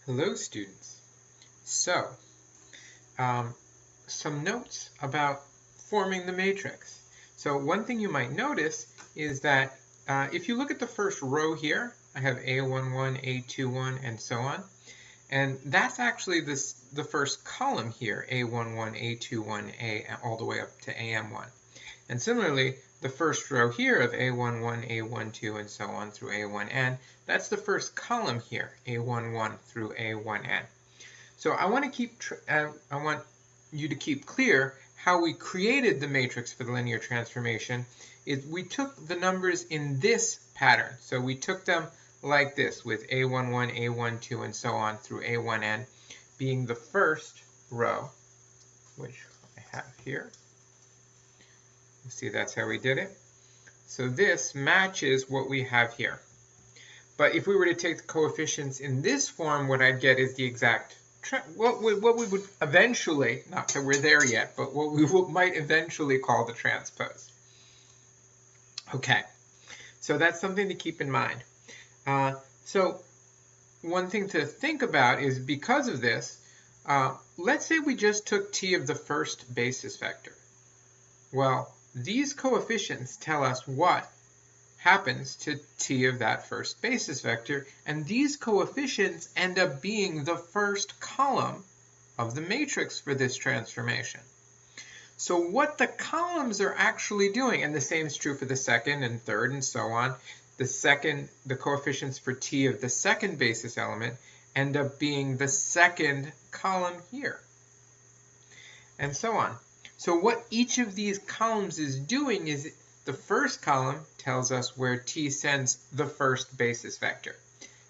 Hello, students. So, um, some notes about forming the matrix. So one thing you might notice is that if you look at the first row here, I have A11, A21, and so on. And that's actually the first column here, A11, A21, all the way up to AM1. And similarly, the first row here of A11, A12, and so on through A1N, that's the first column here, A11 through A1N. So I want you to keep clear how we created the matrix for the linear transformation. Is we took the numbers in this pattern. So we took them like this with A11, A12, and so on through A1N being the first row, which I have here. You see that's how we did it. So this matches what we have here. But if we were to take the coefficients in this form, what I'd get is the exact what we would eventually, not that we're there yet, but what we might eventually call the transpose. Okay, so that's something to keep in mind. So one thing to think about is because of this, let's say we just took t of the first basis vector. Well, these coefficients tell us what happens to t of that first basis vector, and these coefficients end up being the first column of the matrix for this transformation. So what the columns are actually doing, and the same is true for the second and third and so on, the coefficients for t of the second basis element end up being the second column here, and so on. So what each of these columns is doing is the first column tells us where t sends the first basis vector.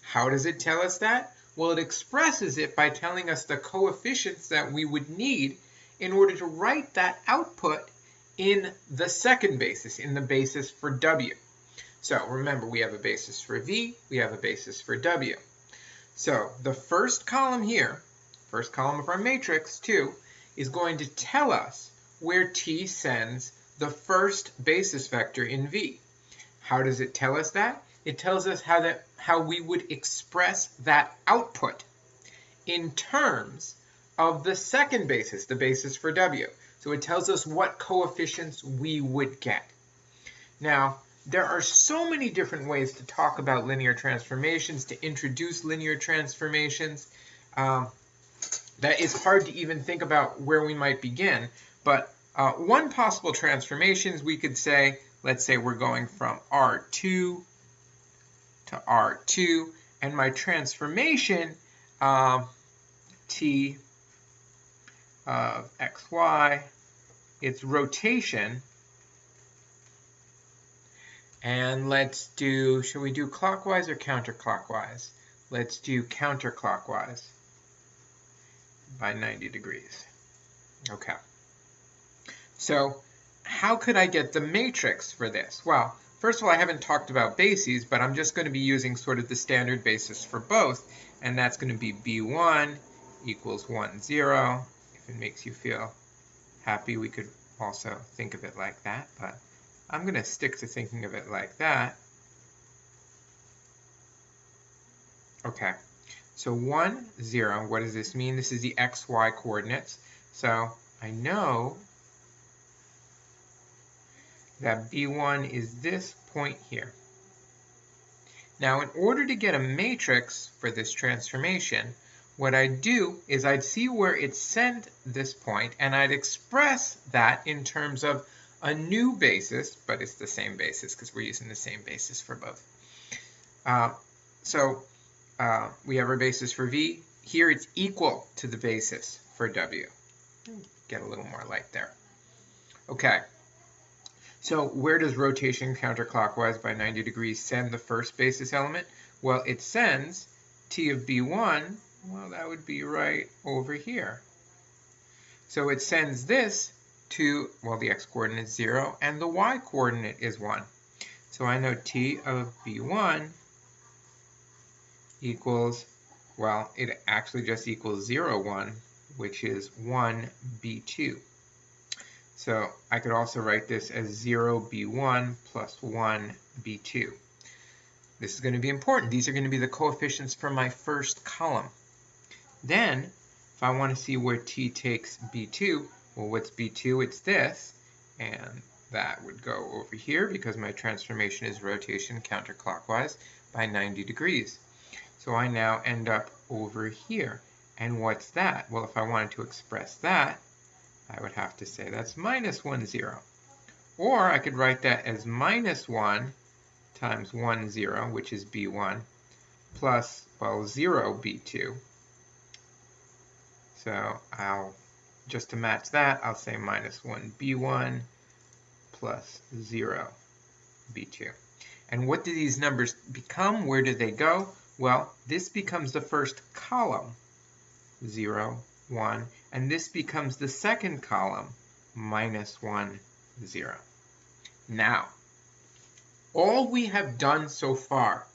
How does it tell us that? Well, it expresses it by telling us the coefficients that we would need in order to write that output in the second basis, in the basis for w. So remember, we have a basis for v, we have a basis for w. So the first column here, first column of our matrix 2, is going to tell us where t sends the first basis vector in v. How does it tell us that? It tells us how we would express that output in terms of the second basis, the basis for w. So it tells us what coefficients we would get. Now, there are so many different ways to talk about linear transformations, to introduce linear transformations, that it's hard to even think about where we might begin. But one possible transformation is we could say, let's say we're going from R2 to R2, and my transformation t of xy, its rotation, and let's do, should we do clockwise or counterclockwise? Let's do counterclockwise by 90 degrees. Okay. So how could I get the matrix for this? Well, first of all, I haven't talked about bases, but I'm just going to be using sort of the standard basis for both, and that's going to be b1 equals 1, 0. If it makes you feel happy, we could also think of it like that, but I'm going to stick to thinking of it like that. Okay, so 1, 0, what does this mean? This is the xy coordinates. So I know that b1 is this point here. Now, in order to get a matrix for this transformation, what I'd do is I'd see where it sent this point, and I'd express that in terms of a new basis, but it's the same basis because we're using the same basis for both. We have our basis for v. Here it's equal to the basis for w. Get a little more light there. Okay. So where does rotation counterclockwise by 90 degrees send the first basis element? Well, it sends t of b1, well, that would be right over here. So it sends this to, well, the x-coordinate is 0, and the y-coordinate is 1. So I know t of b1 equals, well, it actually just equals 0, 1, which is 1 b2. So I could also write this as 0 b1 plus 1 b2. This is going to be important. These are going to be the coefficients for my first column. Then, if I want to see where t takes b2, well, what's b2? It's this, and that would go over here because my transformation is rotation counterclockwise by 90 degrees. So I now end up over here. And what's that? Well, if I wanted to express that, I would have to say that's minus 1, 0. Or I could write that as minus 1 times 1, 0, which is b1, plus, well, 0, b2. So just to match that, I'll say minus 1, b1, plus 0, b2. And what do these numbers become? Where do they go? Well, this becomes the first column, 0, 1, and this becomes the second column, minus 1, 0. Now, all we have done so far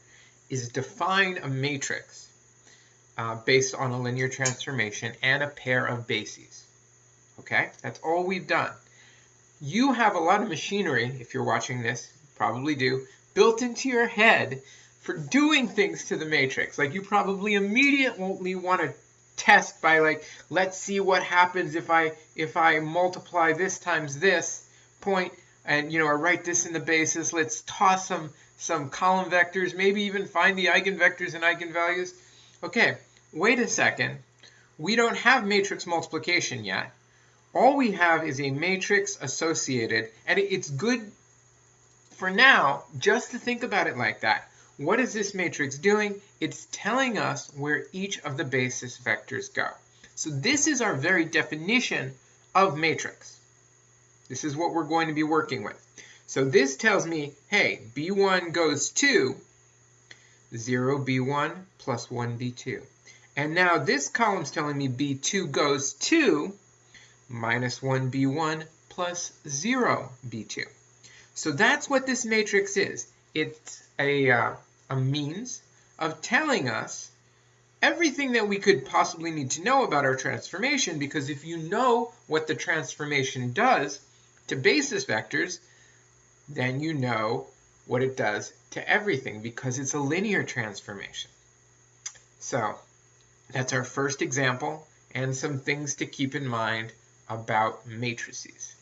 is define a matrix based on a linear transformation and a pair of bases. Okay, that's all we've done. You have a lot of machinery, if you're watching this, probably do, built into your head for doing things to the matrix. Like you probably immediately want to test by like, let's see what happens if I multiply this times this point, and I write this in the basis. Let's toss some column vectors, maybe even find the eigenvectors and eigenvalues. Okay, wait a second. We don't have matrix multiplication yet. All we have is a matrix associated, and it's good for now just to think about it like that. What is this matrix doing? It's telling us where each of the basis vectors go. So this is our very definition of matrix. This is what we're going to be working with. So this tells me, hey, b1 goes to 0, b1 plus 1, b2. And now this column's telling me b2 goes to minus 1, b1 plus 0, b2. So that's what this matrix is. It's a means of telling us everything that we could possibly need to know about our transformation, because if you know what the transformation does to basis vectors, then you know what it does to everything, because it's a linear transformation. So that's our first example and some things to keep in mind about matrices.